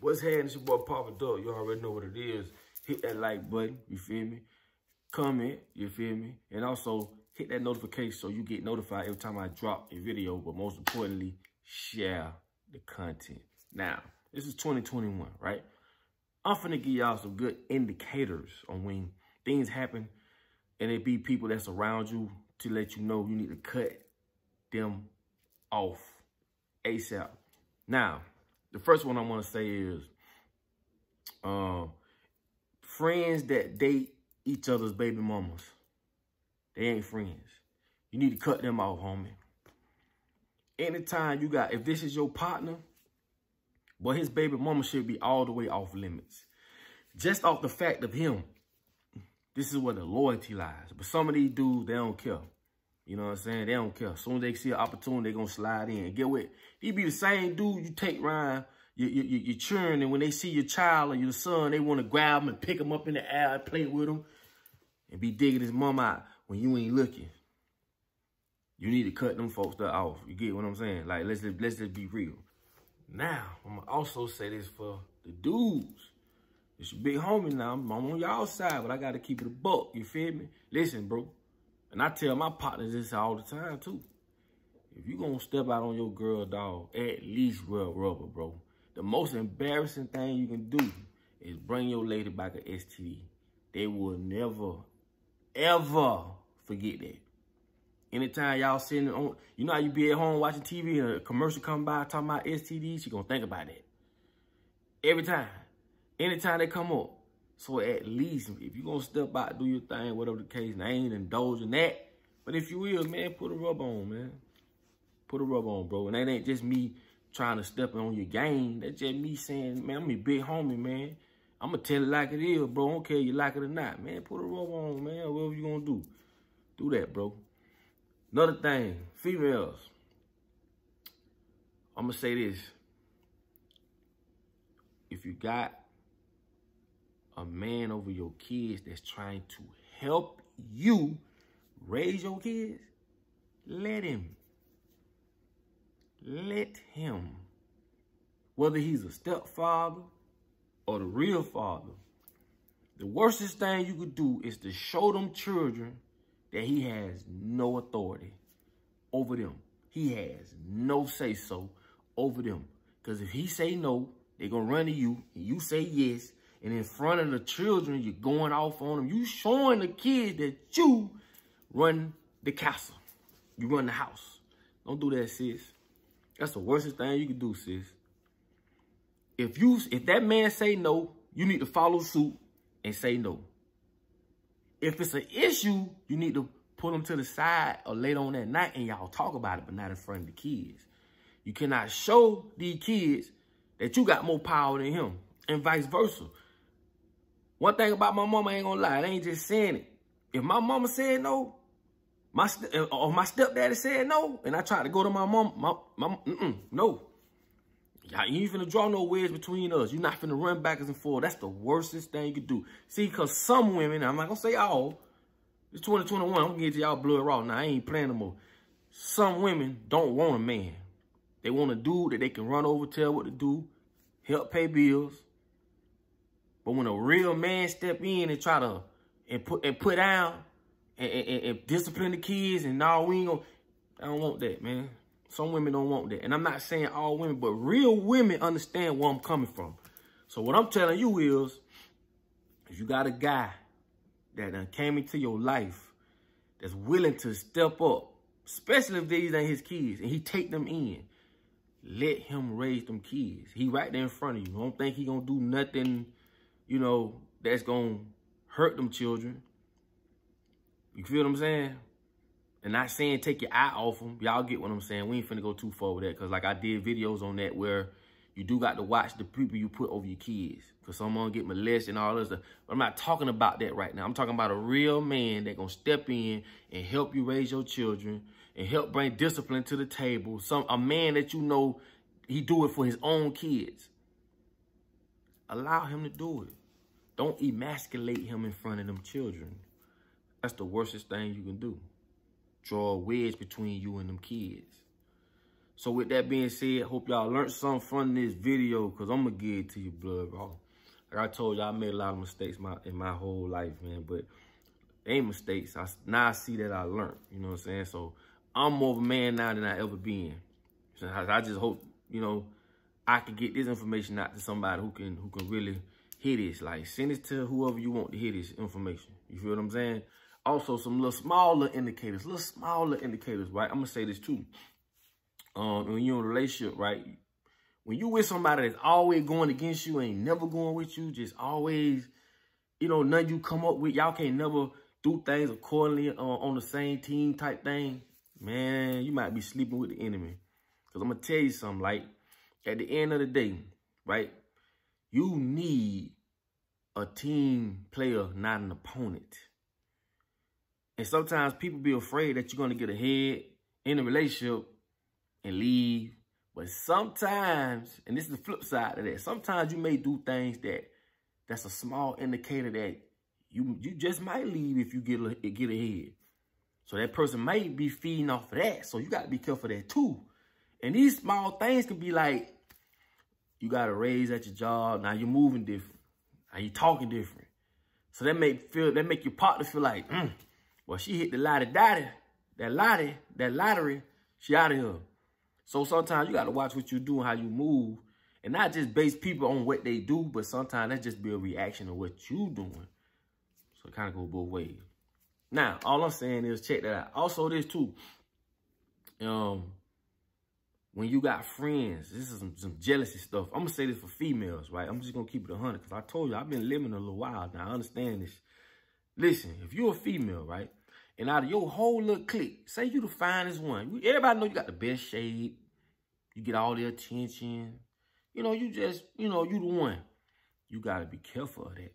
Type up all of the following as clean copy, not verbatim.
What's happening? It's your boy Papa Duck. You already know what it is. Hit that like button, you feel me? Comment, you feel me? And also hit that notification so you get notified every time I drop a video. But most importantly, share the content. Now, this is 2021, right? I'm finna give y'all some good indicators on when things happen and it be people that's around you to let you know you need to cut them off ASAP. Now, the first one I want to say is friends that date each other's baby mamas. They ain't friends. You need to cut them off, homie. Anytime you got, if this is your partner, but his baby mama should be all the way off limits. Just off the fact of him, this is where the loyalty lies. But some of these dudes, they don't care. You know what I'm saying? They don't care. As soon as they see an opportunity, they going to slide in. And get what? He be the same dude you take around your children, and when they see your child or your son, they want to grab him and pick him up in the air and play with him and be digging his mom out when you ain't looking. You need to cut them folks off. You get what I'm saying? Like, let's just be real. Now, I'm going to also say this for the dudes. It's your big homie now. I'm on y'all side, but I got to keep it a buck. You feel me? Listen, bro. And I tell my partners this all the time, too. If you going to step out on your girl, dog, at least rub rubber, bro. The most embarrassing thing you can do is bring your lady back an STD. They will never, ever forget that. Anytime y'all sitting on, you know how you be at home watching TV and a commercial come by talking about STDs, she gonna think about that. Every time. Anytime they come up. So at least, if you gonna step out, do your thing, whatever the case, and I ain't indulging that. But if you will, man, put a rub on, man. Put a rub on, bro. And that ain't just me trying to step on your game. That's just me saying, man, I'm a big homie, man. I'm gonna tell it like it is, bro. I don't care if you like it or not, man. Put a rub on, man. Whatever you gonna do. Do that, bro. Another thing, females. I'm gonna say this. If you got a man over your kids that's trying to help you raise your kids, let him. Let him. Whether he's a stepfather or the real father, the worstest thing you could do is to show them children that he has no authority over them. He has no say-so over them. Because if he say no, they're going to run to you, and you say yes, and in front of the children, you're going off on them. You showing the kids that you run the castle. You run the house. Don't do that, sis. That's the worstest thing you can do, sis. If that man say no, you need to follow suit and say no. If it's an issue, you need to pull them to the side or later on that night and y'all talk about it, but not in front of the kids. You cannot show these kids that you got more power than him and vice versa. One thing about my mama, I ain't gonna lie, I ain't just saying it. If my mama said no, my stepdaddy said no, and I tried to go to my mom, no. You ain't finna draw no wedge between us. You're not finna run backwards and forwards. That's the worstest thing you could do. See, because some women, I'm not gonna say all, it's 2021, I'm gonna get to y'all blood raw. Now, I ain't playing no more. Some women don't want a man. They want a dude that they can run over, tell what to do, help pay bills. But when a real man step in and try to, put down, and discipline the kids, and no, we ain't gonna, I don't want that, man. Some women don't want that. And I'm not saying all women, but real women understand where I'm coming from. So what I'm telling you is, if you got a guy that done came into your life that's willing to step up, especially if these ain't his kids, and he take them in, let him raise them kids. He right there in front of you. Don't think he gonna do nothing, you know, that's gonna hurt them children. You feel what I'm saying? And not saying take your eye off them. Y'all get what I'm saying. We ain't finna go too far with that. Because like I did videos on that where you do got to watch the people you put over your kids. Because someone get molested and all this stuff. But I'm not talking about that right now. I'm talking about a real man that gonna step in and help you raise your children and help bring discipline to the table. A man that you know he do it for his own kids. Allow him to do it. Don't emasculate him in front of them children. That's the worstest thing you can do. Draw a wedge between you and them kids. So with that being said, hope y'all learned something from this video, because I'm going to give it to you, blood, bro. Like I told y'all, I made a lot of mistakes in my whole life, man. But they ain't mistakes. Now I see that I learned, you know what I'm saying? So I'm more of a man now than I ever been. So I just hope, you know, I can get this information out to somebody who can really hear this. Like, send it to whoever you want to hear this information. You feel what I'm saying? Also, some little smaller indicators, right? I'm going to say this too. When you're in a relationship, right? When you with somebody that's always going against you, ain't never going with you, just always, you know, nothing you come up with, y'all can't never do things accordingly on the same team type thing, man, you might be sleeping with the enemy. Because I'm going to tell you something, like, at the end of the day, right, you need a team player, not an opponent. And sometimes people be afraid that you're going to get ahead in a relationship and leave. But sometimes, and this is the flip side of that, sometimes you may do things that's a small indicator that you just might leave if you get ahead. So that person might be feeding off of that. So you got to be careful of that too. And these small things can be like, you got a raise at your job. Now you're moving different. Now you're talking different. So that make your partner feel like, well, she hit the lottery, she out of here. So sometimes you got to watch what you do and how you move, and not just base people on what they do, but sometimes that just be a reaction of what you doing. So it kind of go both ways. Now, all I'm saying is check that out. Also this too, when you got friends, this is some jealousy stuff. I'm going to say this for females, right? I'm just going to keep it 100 because I told you I've been living a little while now. I understand this. Listen, if you're a female, right? And out of your whole little clique, say you the finest one. Everybody know you got the best shape. You get all the attention. You know, you the one. You got to be careful of that.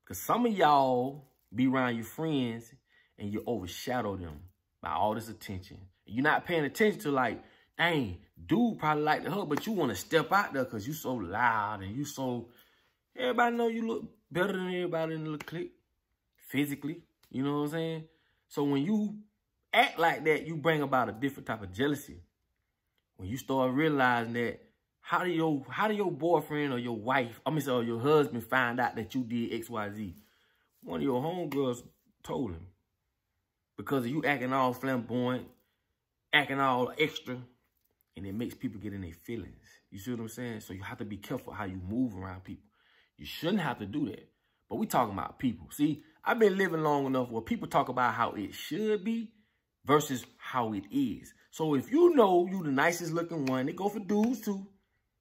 Because some of y'all be around your friends and you overshadow them by all this attention. You're not paying attention to, like, dang, dude probably like her, but you want to step out there because you so loud and you so... Everybody know you look better than everybody in the little clique. Physically, you know what I'm saying? So when you act like that, you bring about a different type of jealousy. When you start realizing that, how do your boyfriend or your wife, or your husband find out that you did X, Y, Z? One of your homegirls told him. Because of you acting all flamboyant, acting all extra, and it makes people get in their feelings. You see what I'm saying? So you have to be careful how you move around people. You shouldn't have to do that. But we talking about people. See, I've been living long enough where people talk about how it should be versus how it is. So if you know you the nicest looking one, they go for dudes too.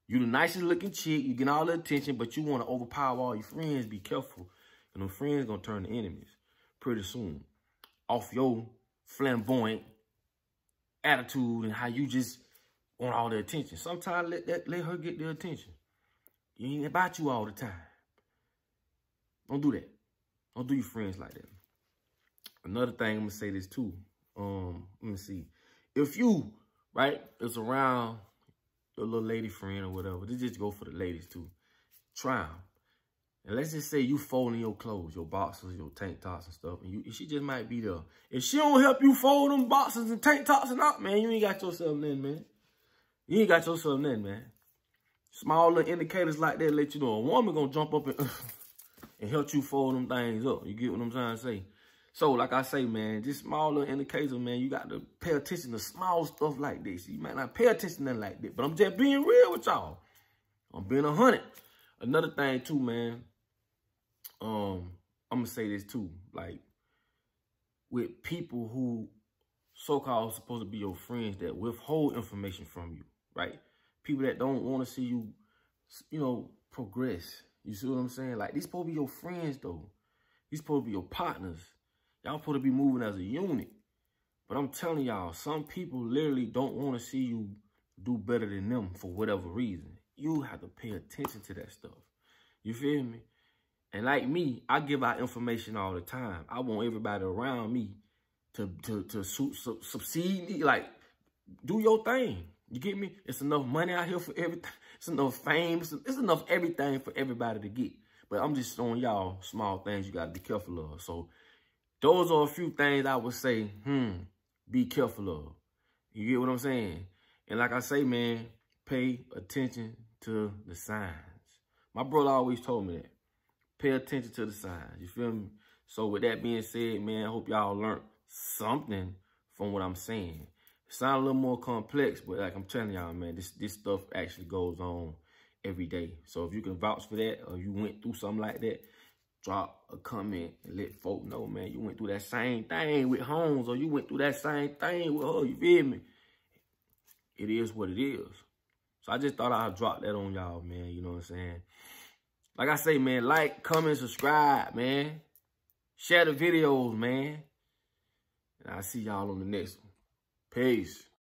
You the nicest looking chick, you get all the attention, but you want to overpower all your friends, be careful. And them friends going to turn to enemies pretty soon. Off your flamboyant attitude and how you just want all the attention. Sometimes let her get the attention. It ain't about you all the time. Don't do that. Don't do your friends like that. Another thing, I'm going to say this too. Let me see. If you, right, is around your little lady friend or whatever, this just go for the ladies too. Try them. And let's just say you folding your clothes, your boxers, your tank tops and stuff, and she just might be there. If she don't help you fold them boxers and tank tops and all, man, you ain't got yourself nothing, man. You ain't got yourself nothing, man. Small little indicators like that let you know a woman gonna jump up and help you fold them things up. You get what I'm trying to say? So, like I say, man, just small little indicators, man, you got to pay attention to small stuff like this. You might not pay attention to nothing like that, but I'm just being real with y'all. I'm being 100. Another thing, too, man, I'm going to say this, too. Like, with people who so-called supposed to be your friends that withhold information from you, right? People that don't want to see you, you know, progress. You see what I'm saying? Like, these supposed to be your friends, though. These supposed to be your partners. Y'all supposed to be moving as a unit. But I'm telling y'all, some people literally don't want to see you do better than them for whatever reason. You have to pay attention to that stuff. You feel me? And like me, I give out information all the time. I want everybody around me to succeed. Like, do your thing. You get me? It's enough money out here for everything. It's enough fame. It's enough everything for everybody to get. But I'm just showing y'all small things you got to be careful of. So those are a few things I would say, be careful of. You get what I'm saying? And like I say, man, pay attention to the signs. My brother always told me that. Pay attention to the signs. You feel me? So with that being said, man, I hope y'all learned something from what I'm saying. It sounds a little more complex, but like I'm telling y'all, man, this stuff actually goes on every day. So if you can vouch for that, or you went through something like that, drop a comment and let folk know, man, you went through that same thing with Holmes, or you went through that same thing with her, you feel me? It is what it is. So I just thought I'd drop that on y'all, man, you know what I'm saying? Like I say, man, like, comment, subscribe, man. Share the videos, man. And I'll see y'all on the next one. Peace.